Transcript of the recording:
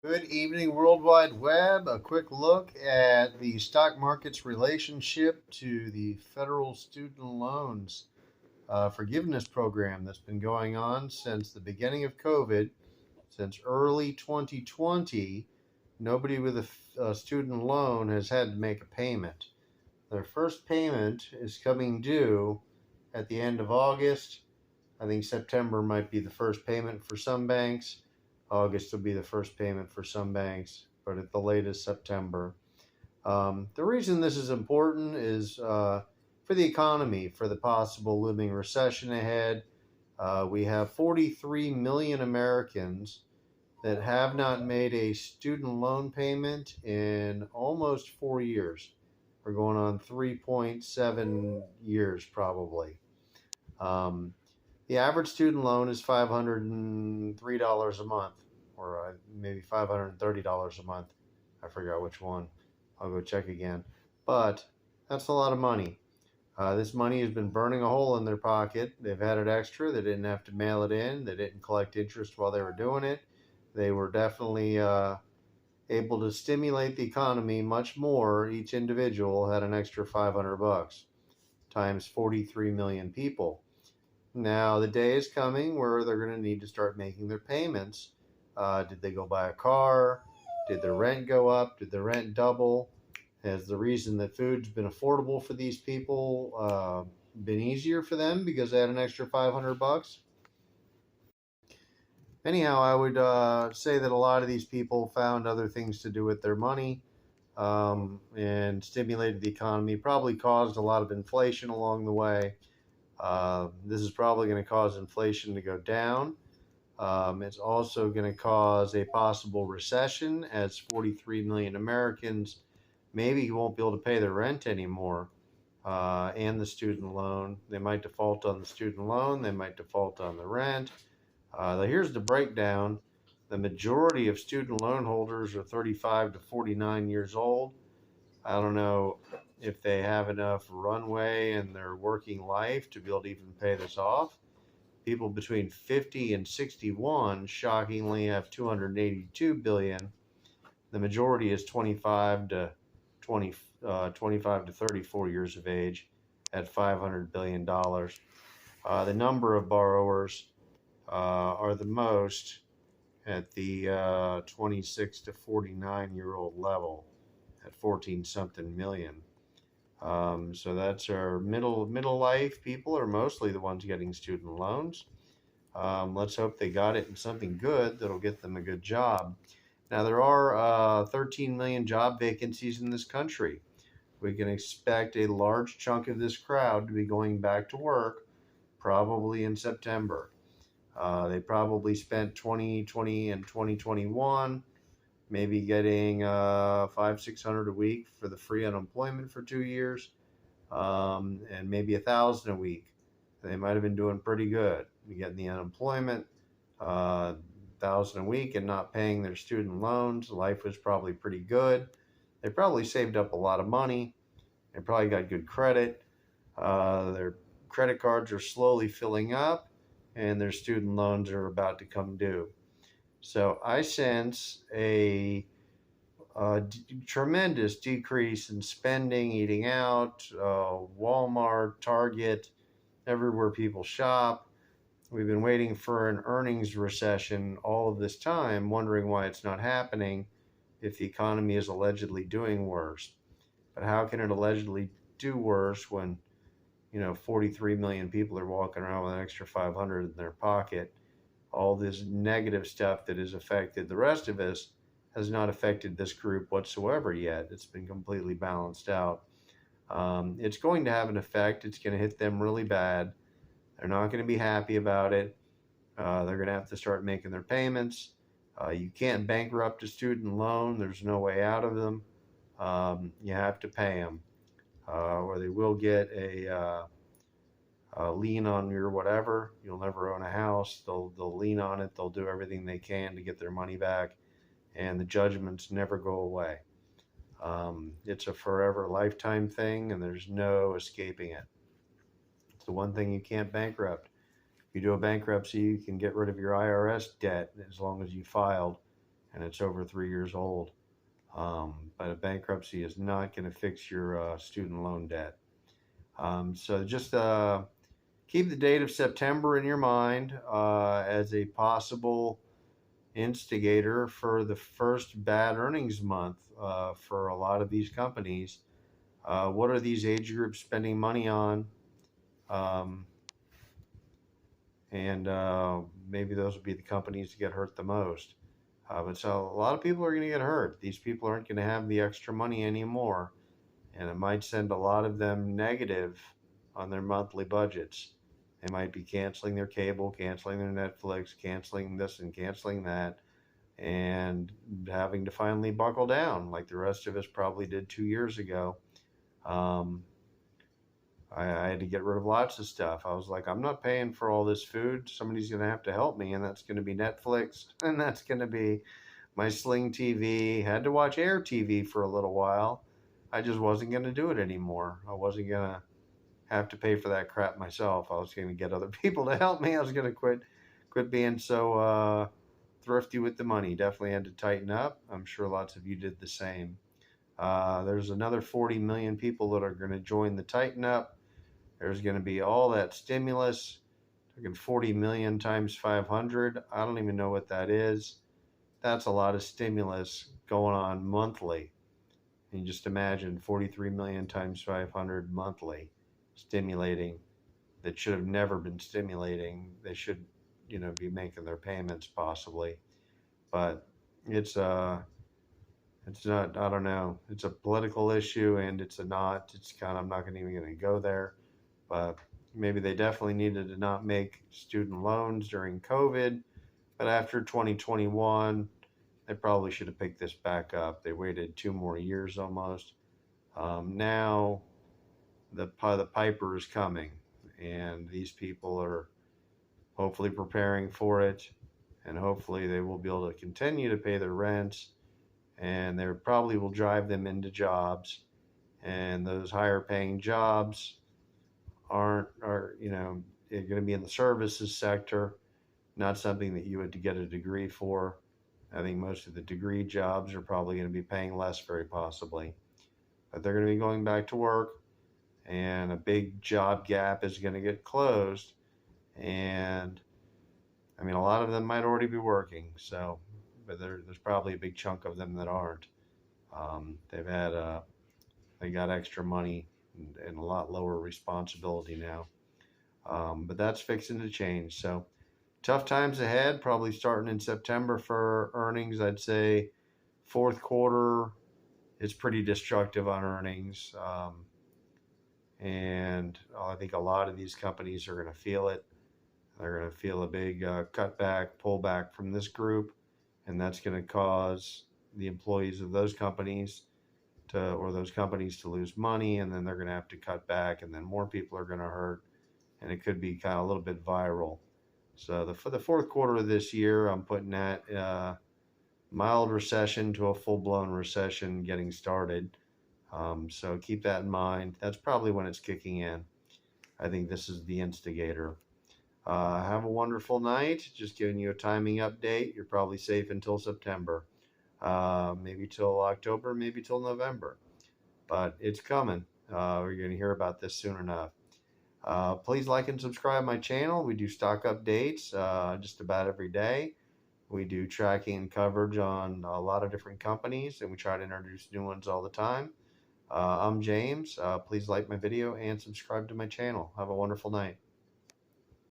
Good evening, World Wide Web. A quick look at the stock market's relationship to the federal student loans forgiveness program that's been going on since the beginning of COVID, since early 2020. Nobody with a student loan has had to make a payment. Their first payment is coming due at the end of August. I think September might be the first payment for some banks. August will be the first payment for some banks, but at the latest September. The reason this is important is for the economy, for the possible looming recession ahead. We have 43 million Americans that have not made a student loan payment in almost 4 years. We're going on 3.7 years probably. Um, the average student loan is $503 a month, or maybe $530 a month. I forgot which one. I'll go check again. But that's a lot of money. This money has been burning a hole in their pocket. They've had it extra. They didn't have to mail it in. They didn't collect interest while they were doing it. They were definitely able to stimulate the economy much more. Each individual had an extra 500 bucks times 43 million people. Now, the day is coming where they're going to need to start making their payments. Did they go buy a car? Did the rent go up? Did the rent double? Has the reason that food's been affordable for these people been easier for them because they had an extra 500 bucks? Anyhow, I would say that a lot of these people found other things to do with their money and stimulated the economy, probably caused a lot of inflation along the way. This is probably going to cause inflation to go down. It's also going to cause a possible recession as 43 million Americans maybe won't be able to pay their rent anymore and the student loan. They might default on the student loan, they might default on the rent. Here's the breakdown. The majority of student loan holders are 35 to 49 years old. I don't know if they have enough runway in their working life to be able to even pay this off. People between 50 and 61 shockingly have 282 billion. The majority is 25 to 34 years of age at $500 billion. The number of borrowers are the most at the 26 to 49-year-old level at 14 something million. So that's our middle life people are mostly the ones getting student loans. Let's hope they got it in something good that'll get them a good job. Now, there are 13 million job vacancies in this country. We can expect a large chunk of this crowd to be going back to work probably in September. They probably spent 2020 and 2021 maybe getting 500-600 a week for the free unemployment for 2 years, and maybe 1,000 a week. They might have been doing pretty good. Getting the unemployment, 1,000 a week, and not paying their student loans. Life was probably pretty good. They probably saved up a lot of money. They probably got good credit. Their credit cards are slowly filling up, and their student loans are about to come due. So I sense a tremendous decrease in spending, eating out, Walmart, Target, everywhere people shop. We've been waiting for an earnings recession all of this time, wondering why it's not happening if the economy is allegedly doing worse. But how can it allegedly do worse when 43 million people are walking around with an extra 500 in their pocket? All this negative stuff that has affected the rest of us has not affected this group whatsoever yet. It's been completely balanced out. It's going to have an effect. It's going to hit them really bad. They're not going to be happy about it. They're going to have to start making their payments. You can't bankrupt a student loan. There's no way out of them. You have to pay them, or they will get a lien on your whatever. You'll never own a house. They'll lien on it. They'll do everything they can to get their money back, and the judgments never go away. It's a forever lifetime thing, and there's no escaping it. It's the one thing you can't bankrupt. If you do a bankruptcy, you can get rid of your IRS debt as long as you filed, and it's over 3 years old. But a bankruptcy is not going to fix your student loan debt. So just keep the date of September in your mind as a possible instigator for the first bad earnings month for a lot of these companies. What are these age groups spending money on? Um, and maybe those will be the companies that get hurt the most. But so a lot of people are going to get hurt. These people aren't going to have the extra money anymore, and it might send a lot of them negative on their monthly budgets. They might be canceling their cable, canceling their Netflix, canceling this and canceling that, and having to finally buckle down like the rest of us probably did 2 years ago. Um, I had to get rid of lots of stuff. I was like, I'm not paying for all this food. Somebody's going to have to help me, and that's going to be Netflix, and that's going to be my Sling TV. Had to watch Air TV for a little while. I just wasn't going to do it anymore. I wasn't going to have to pay for that crap myself. I was going to get other people to help me. I was going to quit being so thrifty with the money. Definitely had to tighten up. I'm sure lots of you did the same. There's another 40 million people that are going to join the tighten up. There's going to be all that stimulus. Talking 40 million times 500. I don't even know what that is. That's a lot of stimulus going on monthly. And just imagine 43 million times 500 monthly stimulating that should have never been stimulating. They should, be making their payments possibly. But it's it's not, I don't know. It's a political issue and it's kind of, I'm not even going to go there. But maybe they definitely needed to not make student loans during COVID. But after 2021, they probably should have picked this back up. They waited 2 more years almost. Now the piper is coming, and these people are hopefully preparing for it, and hopefully they will be able to continue to pay their rents, and they probably will drive them into jobs, and those higher paying jobs are going to be in the services sector, not something that you had to get a degree for. I think most of the degree jobs are probably going to be paying less, very possibly, but they're going to be going back to work, and a big job gap is going to get closed. And I mean, a lot of them might already be working, so, but there's probably a big chunk of them that aren't. They got extra money and a lot lower responsibility now. But that's fixing to change. So tough times ahead, probably starting in September for earnings. I'd say fourth quarter is pretty destructive on earnings. And I think a lot of these companies are going to feel it. They're going to feel a big cutback, pullback from this group, and that's going to cause the employees of those companies to lose money, and then they're going to have to cut back, and then more people are going to hurt, and it could be kind of a little bit viral. So for the fourth quarter of this year, I'm putting that mild recession to a full-blown recession getting started. So keep that in mind. That's probably when it's kicking in. I think this is the instigator. Have a wonderful night. Just giving you a timing update. You're probably safe until September. Maybe till October, maybe till November. But it's coming. We're going to hear about this soon enough. Please like and subscribe my channel. We do stock updates just about every day. We do tracking and coverage on a lot of different companies, and we try to introduce new ones all the time. I'm James. Please like my video and subscribe to my channel. Have a wonderful night.